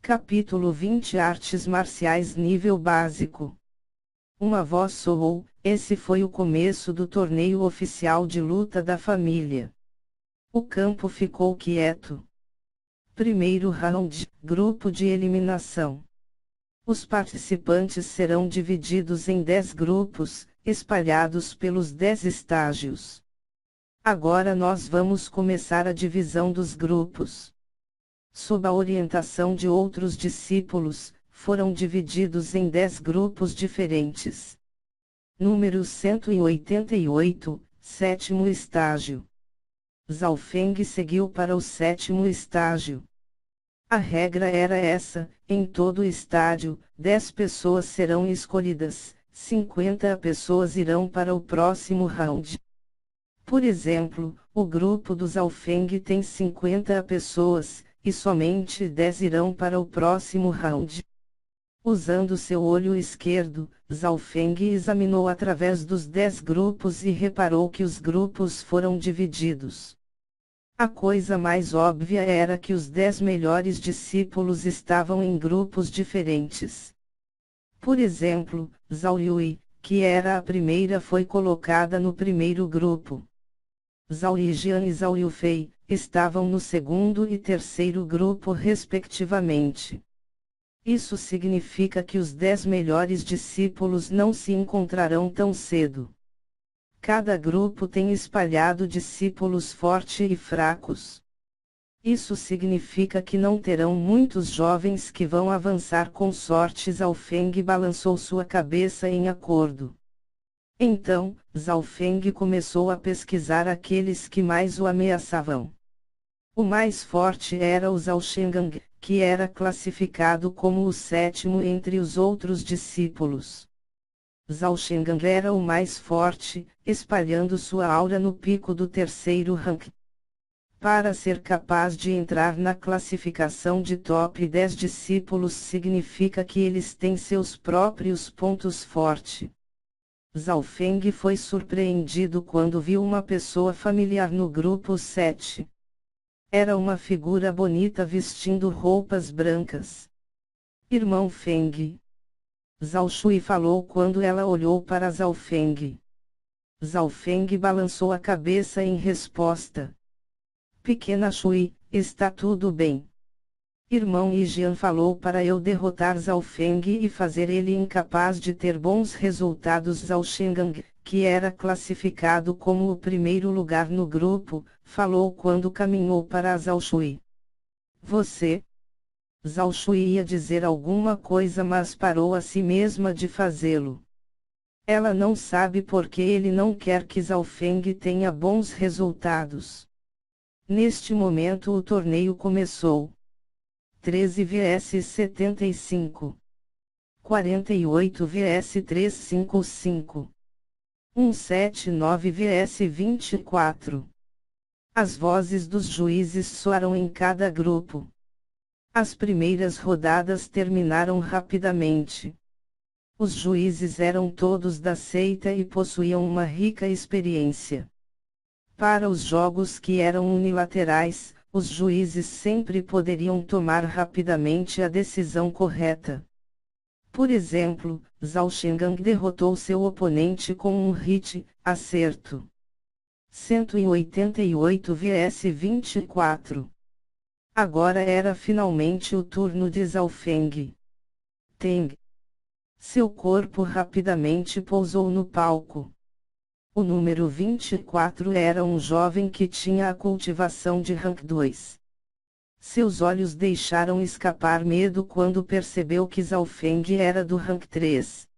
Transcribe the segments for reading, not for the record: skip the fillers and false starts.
Capítulo 20 Artes Marciais Nível Básico. Uma voz soou, esse foi o começo do torneio oficial de luta da família. O campo ficou quieto. Primeiro round, grupo de eliminação. Os participantes serão divididos em 10 grupos, espalhados pelos 10 estágios. Agora nós vamos começar a divisão dos grupos. Sob a orientação de outros discípulos, foram divididos em 10 grupos diferentes. Número 188, sétimo estágio. Zhao Feng seguiu para o sétimo estágio. A regra era essa: em todo o estádio, 10 pessoas serão escolhidas, 50 pessoas irão para o próximo round. Por exemplo, o grupo do Zhao Feng tem 50 pessoas, e somente 10 irão para o próximo round. Usando seu olho esquerdo, Zhao Feng examinou através dos 10 grupos e reparou que os grupos foram divididos. A coisa mais óbvia era que os 10 melhores discípulos estavam em grupos diferentes. Por exemplo, Zhao Yui, que era a primeira, foi colocada no primeiro grupo. Zhao Yijian e Zhao Yufei estavam no segundo e terceiro grupo respectivamente. Isso significa que os 10 melhores discípulos não se encontrarão tão cedo. Cada grupo tem espalhado discípulos fortes e fracos. Isso significa que não terão muitos jovens que vão avançar com sorte. Zhao Feng balançou sua cabeça em acordo. Então, Zhao Feng começou a pesquisar aqueles que mais o ameaçavam. O mais forte era o Zhao Shengang, que era classificado como o sétimo entre os outros discípulos. Zhao Shengang era o mais forte, espalhando sua aura no pico do terceiro rank. Para ser capaz de entrar na classificação de top 10 discípulos significa que eles têm seus próprios pontos fortes. Zhao Feng foi surpreendido quando viu uma pessoa familiar no grupo 7. Era uma figura bonita vestindo roupas brancas. Irmão Feng. Zhao Shui falou quando ela olhou para Zhao Feng. Zhao Feng balançou a cabeça em resposta. Pequena Shui, está tudo bem. Irmão Yijian falou para eu derrotar Zhao Feng e fazer ele incapaz de ter bons resultados. Zhao Shengang, que era classificado como o primeiro lugar no grupo, falou quando caminhou para Zhao Shui. Você? Zhao Shui ia dizer alguma coisa, mas parou a si mesma de fazê-lo. Ela não sabe porque ele não quer que Zhao Feng tenha bons resultados. Neste momento o torneio começou. 13 vs 75. 48 vs 355. 179 vs 24. As vozes dos juízes soaram em cada grupo. As primeiras rodadas terminaram rapidamente. Os juízes eram todos da seita e possuíam uma rica experiência. Para os jogos que eram unilaterais, os juízes sempre poderiam tomar rapidamente a decisão correta. Por exemplo, Zhao Shengang derrotou seu oponente com um hit, acerto. 188 vs 24. Agora era finalmente o turno de Zhao Feng. Teng. Seu corpo rapidamente pousou no palco. O número 24 era um jovem que tinha a cultivação de rank 2. Seus olhos deixaram escapar medo quando percebeu que Zhao Feng era do rank 3.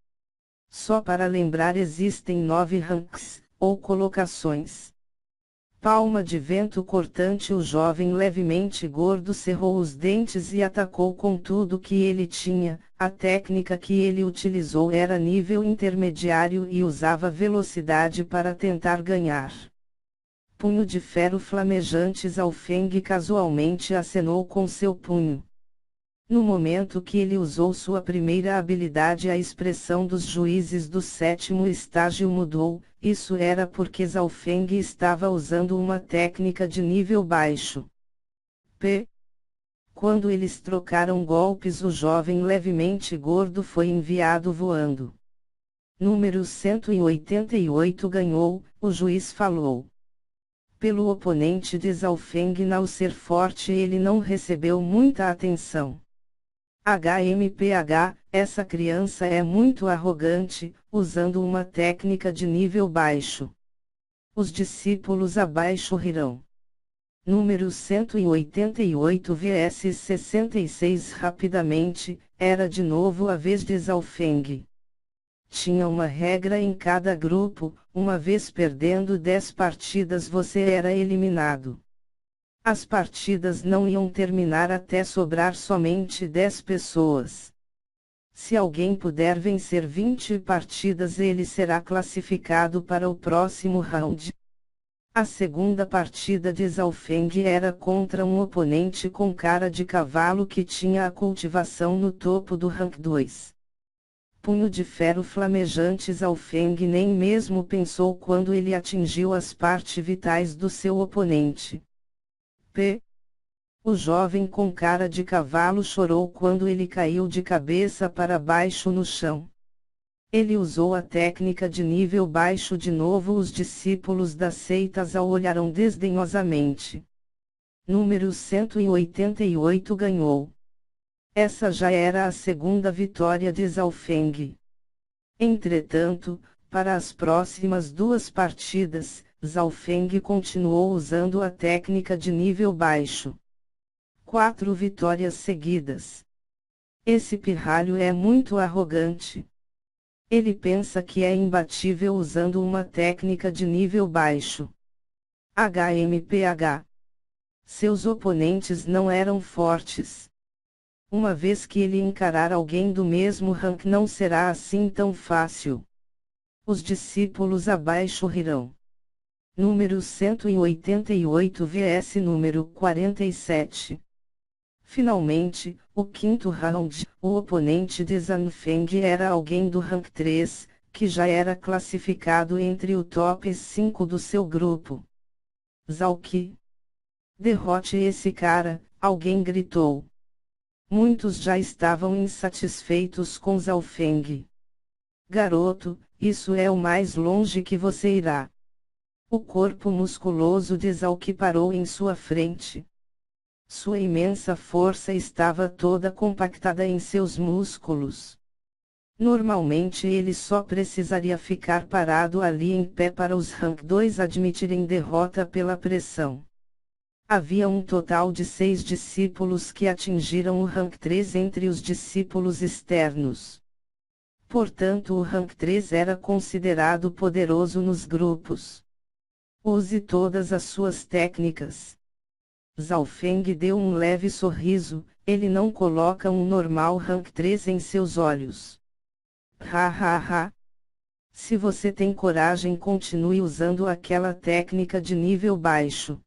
Só para lembrar, existem 9 ranks, ou colocações. Palma de vento cortante. O jovem levemente gordo cerrou os dentes e atacou com tudo que ele tinha. A técnica que ele utilizou era nível intermediário e usava velocidade para tentar ganhar. Punho de ferro flamejante. Zhao Feng casualmente acenou com seu punho. No momento que ele usou sua primeira habilidade, a expressão dos juízes do sétimo estágio mudou. Isso era porque Zhao Feng estava usando uma técnica de nível baixo. Quando eles trocaram golpes, o jovem levemente gordo foi enviado voando. Número 188 ganhou, o juiz falou. Pelo oponente de Zhao Feng, ao ser forte, ele não recebeu muita atenção. HMPH, essa criança é muito arrogante, usando uma técnica de nível baixo. Os discípulos abaixo rirão. Número 188 vs 66. Rapidamente, era de novo a vez de Zhao Feng. Tinha uma regra em cada grupo: uma vez perdendo 10 partidas você era eliminado. As partidas não iam terminar até sobrar somente 10 pessoas. Se alguém puder vencer 20 partidas, ele será classificado para o próximo round. A segunda partida de Zhao Feng era contra um oponente com cara de cavalo que tinha a cultivação no topo do rank 2. Punho de ferro flamejante. Zhao Feng nem mesmo pensou quando ele atingiu as partes vitais do seu oponente. O jovem com cara de cavalo chorou quando ele caiu de cabeça para baixo no chão. Ele usou a técnica de nível baixo de novo. Os discípulos da seita Zhao olharam desdenhosamente. Número 188 ganhou. Essa já era a segunda vitória de Zhao Feng. Entretanto, para as próximas duas partidas, Zhao Feng continuou usando a técnica de nível baixo. 4 vitórias seguidas. Esse pirralho é muito arrogante. Ele pensa que é imbatível usando uma técnica de nível baixo. HMPH. Seus oponentes não eram fortes. Uma vez que ele encarar alguém do mesmo rank, não será assim tão fácil. Os discípulos abaixo rirão. Número 188 vs número 47. Finalmente, o quinto round, o oponente de Zhao Feng era alguém do rank 3, que já era classificado entre o top 5 do seu grupo. Zhao Qi. Derrote esse cara, alguém gritou. Muitos já estavam insatisfeitos com Zhao Feng. Garoto, isso é o mais longe que você irá. O corpo musculoso de Zhao Qi parou em sua frente. Sua imensa força estava toda compactada em seus músculos. Normalmente ele só precisaria ficar parado ali em pé para os rank 2 admitirem derrota pela pressão. Havia um total de 6 discípulos que atingiram o rank 3 entre os discípulos externos. Portanto, o rank 3 era considerado poderoso nos grupos. Use todas as suas técnicas. Zhao Feng deu um leve sorriso. Ele não coloca um normal rank 3 em seus olhos. Ha. Se você tem coragem, continue usando aquela técnica de nível baixo.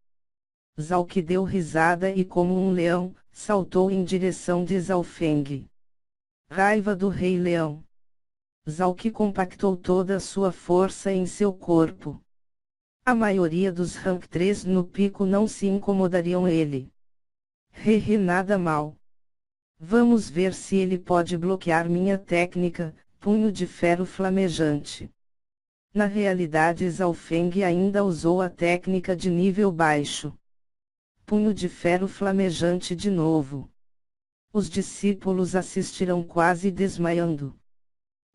Zhao Qi deu risada e, como um leão, saltou em direção de Zhao Feng. Raiva do Rei Leão. Zhao Qi compactou toda a sua força em seu corpo. A maioria dos rank 3 no pico não se incomodariam ele. Nada mal. Vamos ver se ele pode bloquear minha técnica, punho de ferro flamejante. Na realidade, Zhao Feng ainda usou a técnica de nível baixo. Punho de ferro flamejante de novo. Os discípulos assistiram quase desmaiando.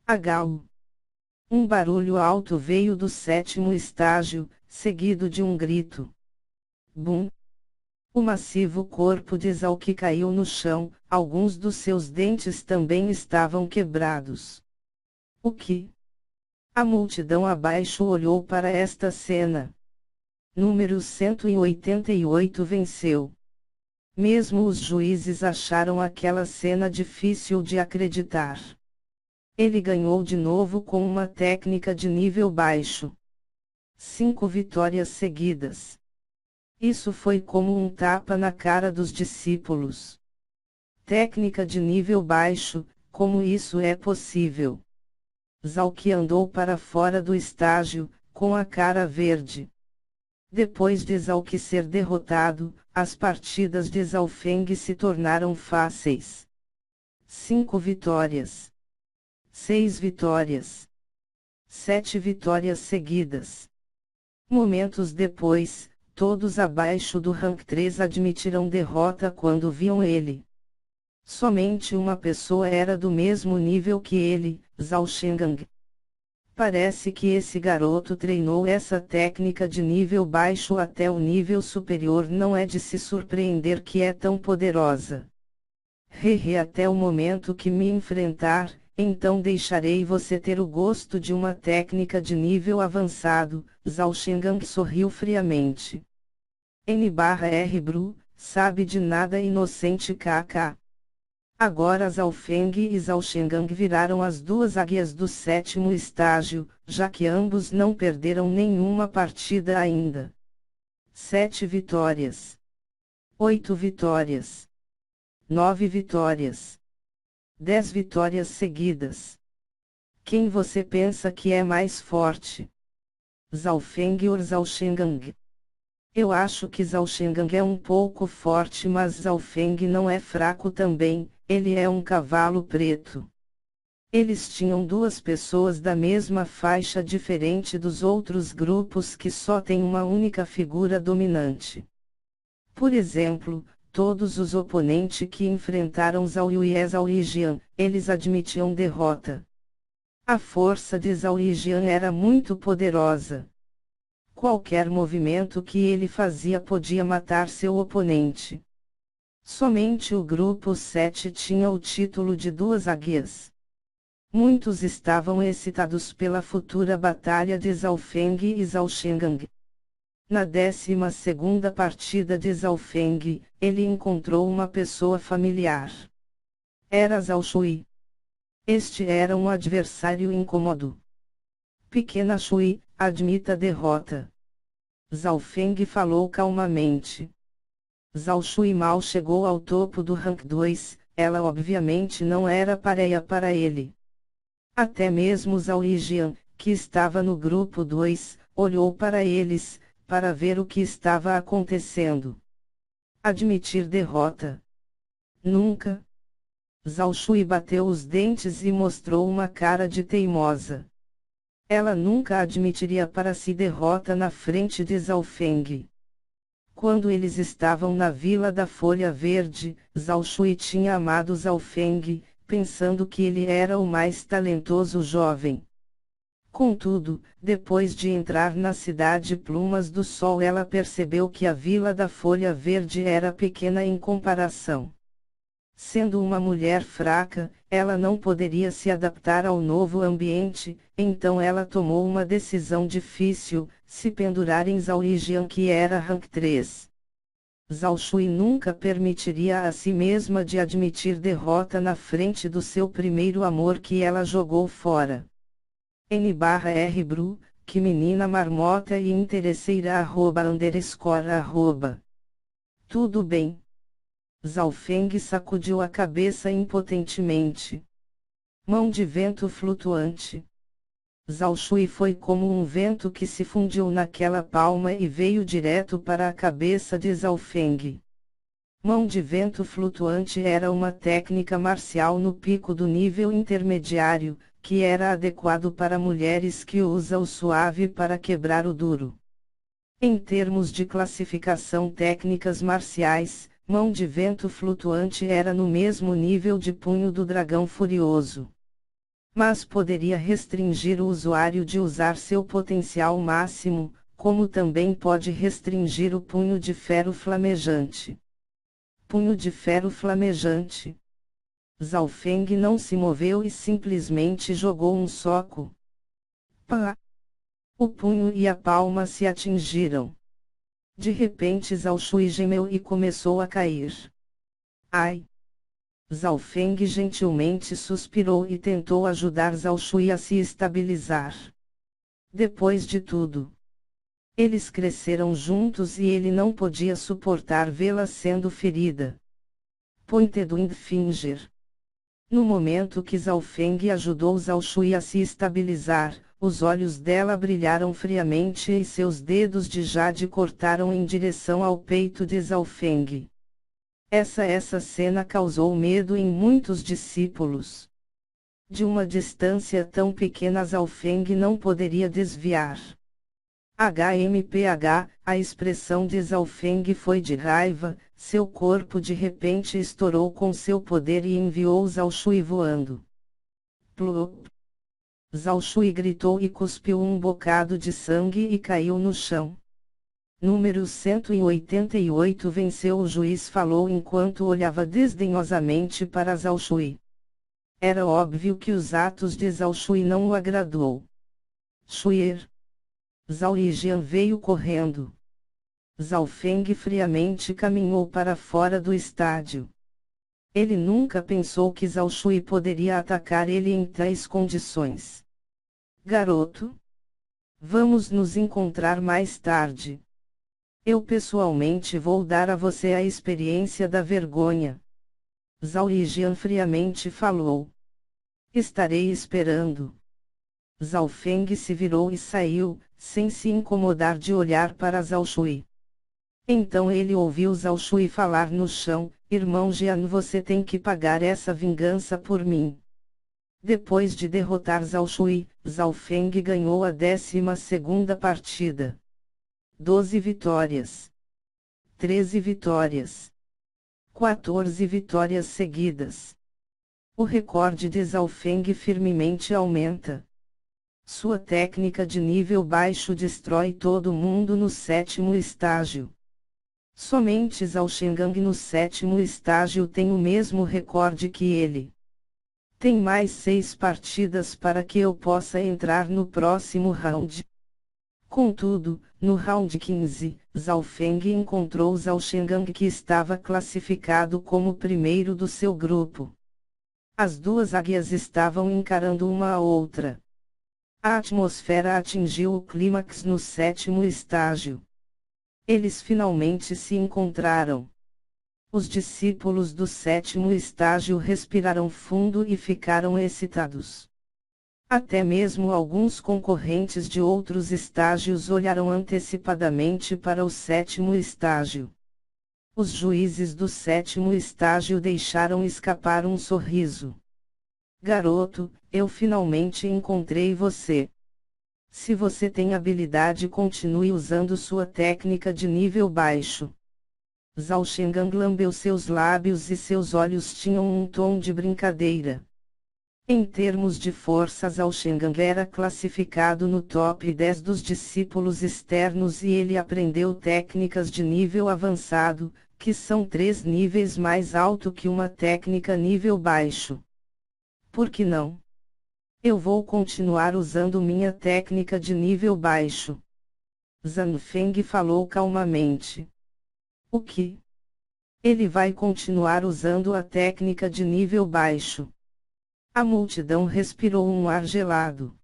Agau. Um barulho alto veio do sétimo estágio, seguido de um grito. Bum! O massivo corpo de Zhao Qi caiu no chão, alguns dos seus dentes também estavam quebrados. O que? A multidão abaixo olhou para esta cena. Número 188 venceu. Mesmo os juízes acharam aquela cena difícil de acreditar. Ele ganhou de novo com uma técnica de nível baixo. 5 vitórias seguidas. Isso foi como um tapa na cara dos discípulos. Técnica de nível baixo, como isso é possível? Zhao Qi andou para fora do estágio, com a cara verde. Depois de Zhao ser derrotado, as partidas de Zhao Feng se tornaram fáceis. 5 vitórias. 6 vitórias. 7 vitórias seguidas. Momentos depois, todos abaixo do rank 3 admitiram derrota quando viam ele. Somente uma pessoa era do mesmo nível que ele, Zhao Shengang. Parece que esse garoto treinou essa técnica de nível baixo até o nível superior. Não é de se surpreender que é tão poderosa. Hehe, até o momento que me enfrentar, então deixarei você ter o gosto de uma técnica de nível avançado. Zhao Shengang sorriu friamente. N/R Bru, sabe de nada inocente kk. Agora Zhao Feng e Zhao Shengang viraram as duas águias do 7º estágio, já que ambos não perderam nenhuma partida ainda. 7 vitórias. 8 vitórias. 9 vitórias. 10 vitórias seguidas. Quem você pensa que é mais forte? Zhao Feng ou Zhao Shengang? Eu acho que Zhao Shengang é um pouco forte, mas Zhao Feng não é fraco também. Ele é um cavalo preto. Eles tinham duas pessoas da mesma faixa, diferente dos outros grupos que só têm uma única figura dominante. Por exemplo, todos os oponentes que enfrentaram Zhao Yu e Zhao Yijian, eles admitiam derrota. A força de Zhao Yijian era muito poderosa. Qualquer movimento que ele fazia podia matar seu oponente. Somente o grupo 7 tinha o título de duas águias. Muitos estavam excitados pela futura batalha de Zhao Feng e Zhao Shengang. Na 12ª partida de Zhao Feng, ele encontrou uma pessoa familiar. Era Zhao Shui. Este era um adversário incômodo. Pequena Shui, admita a derrota. Zhao Feng falou calmamente. Zhao Shui mal chegou ao topo do rank 2, ela obviamente não era pareia para ele. Até mesmo Zhao Yijian, que estava no grupo 2, olhou para eles, para ver o que estava acontecendo. Admitir derrota? Nunca. Zhao Shui bateu os dentes e mostrou uma cara de teimosa. Ela nunca admitiria para si derrota na frente de Zhao Feng. Quando eles estavam na Vila da Folha Verde, Zhao Shui tinha amado Zhao Feng, pensando que ele era o mais talentoso jovem. Contudo, depois de entrar na cidade Plumas do Sol, ela percebeu que a Vila da Folha Verde era pequena em comparação. Sendo uma mulher fraca, ela não poderia se adaptar ao novo ambiente, então ela tomou uma decisão difícil: se pendurar em Zhao Yijian, que era rank 3. Zhao Shui nunca permitiria a si mesma de admitir derrota na frente do seu primeiro amor que ela jogou fora. N/R Bru, que menina marmota e interesseira __. Tudo bem. Zhao Feng sacudiu a cabeça impotentemente. Mão de vento flutuante. Zhao Shui foi como um vento que se fundiu naquela palma e veio direto para a cabeça de Zhao Feng. Mão de vento flutuante era uma técnica marcial no pico do nível intermediário, que era adequado para mulheres que usam o suave para quebrar o duro. Em termos de classificação técnicas marciais, mão de vento flutuante era no mesmo nível de punho do dragão furioso. Mas poderia restringir o usuário de usar seu potencial máximo, como também pode restringir o punho de ferro flamejante. Punho de ferro flamejante. Zhao Feng não se moveu e simplesmente jogou um soco. Pá! O punho e a palma se atingiram. De repente Zhao Shui gemeu e começou a cair. Ai! Zhao Feng gentilmente suspirou e tentou ajudar Zhao Shui a se estabilizar. Depois de tudo, eles cresceram juntos e ele não podia suportar vê-la sendo ferida. Pointed Wind Finger. No momento que Zhao Feng ajudou Zhao Shui a se estabilizar, os olhos dela brilharam friamente e seus dedos de jade cortaram em direção ao peito de Zhao Feng. Essa cena causou medo em muitos discípulos. De uma distância tão pequena Zhao Feng não poderia desviar. HMPH, a expressão de Zhao Feng foi de raiva, seu corpo de repente estourou com seu poder e enviou Zhao Shui voando. Plup! Zhao Shui gritou e cuspiu um bocado de sangue e caiu no chão. Número 188 venceu. O juiz falou enquanto olhava desdenhosamente para Zhao Shui. Era óbvio que os atos de Zhao Shui não o agradou. Shuier. Zhao Yijian veio correndo. Zhao Feng friamente caminhou para fora do estádio. Ele nunca pensou que Zhao Shui poderia atacar ele em tais condições. Garoto? Vamos nos encontrar mais tarde. Eu pessoalmente vou dar a você a experiência da vergonha. Zhao Yijian friamente falou. Estarei esperando. Zhao Feng se virou e saiu, sem se incomodar de olhar para Zhao Shui. Então ele ouviu Zhao Shui falar no chão: Irmão Jian, você tem que pagar essa vingança por mim. Depois de derrotar Zhao Shui, Zhao Feng ganhou a 12ª partida. 12 vitórias. 13 vitórias. 14 vitórias seguidas. O recorde de Zhao Feng firmemente aumenta. Sua técnica de nível baixo destrói todo mundo no 7º estágio. Somente Zhao Shengang no 7º estágio tem o mesmo recorde que ele. Tem mais 6 partidas para que eu possa entrar no próximo round. Contudo, no round 15, Zhao Feng encontrou Zhao Shengang, que estava classificado como primeiro do seu grupo. As duas águias estavam encarando uma a outra. A atmosfera atingiu o clímax no 7º estágio. Eles finalmente se encontraram. Os discípulos do 7º estágio respiraram fundo e ficaram excitados. Até mesmo alguns concorrentes de outros estágios olharam antecipadamente para o 7º estágio. Os juízes do 7º estágio deixaram escapar um sorriso. Garoto, eu finalmente encontrei você. Se você tem habilidade, continue usando sua técnica de nível baixo. Zhao Shengang lambeu seus lábios e seus olhos tinham um tom de brincadeira. Em termos de força, Zhao Shengang era classificado no top 10 dos discípulos externos e ele aprendeu técnicas de nível avançado, que são 3 níveis mais alto que uma técnica nível baixo. Por que não? Eu vou continuar usando minha técnica de nível baixo. Zhao Feng falou calmamente. O que? Ele vai continuar usando a técnica de nível baixo. A multidão respirou um ar gelado.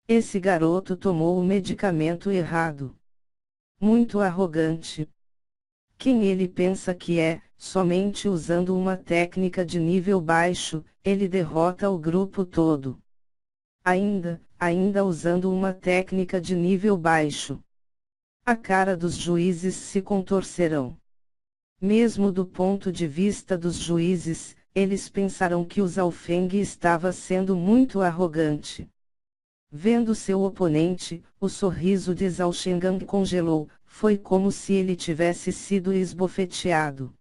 Esse garoto tomou o medicamento errado. Muito arrogante. Quem ele pensa que é? Somente usando uma técnica de nível baixo, ele derrota o grupo todo. Ainda usando uma técnica de nível baixo. A cara dos juízes se contorcerão. Mesmo do ponto de vista dos juízes, eles pensaram que o Zhao Feng estava sendo muito arrogante. Vendo seu oponente, o sorriso de Zhao Shengang congelou, foi como se ele tivesse sido esbofeteado.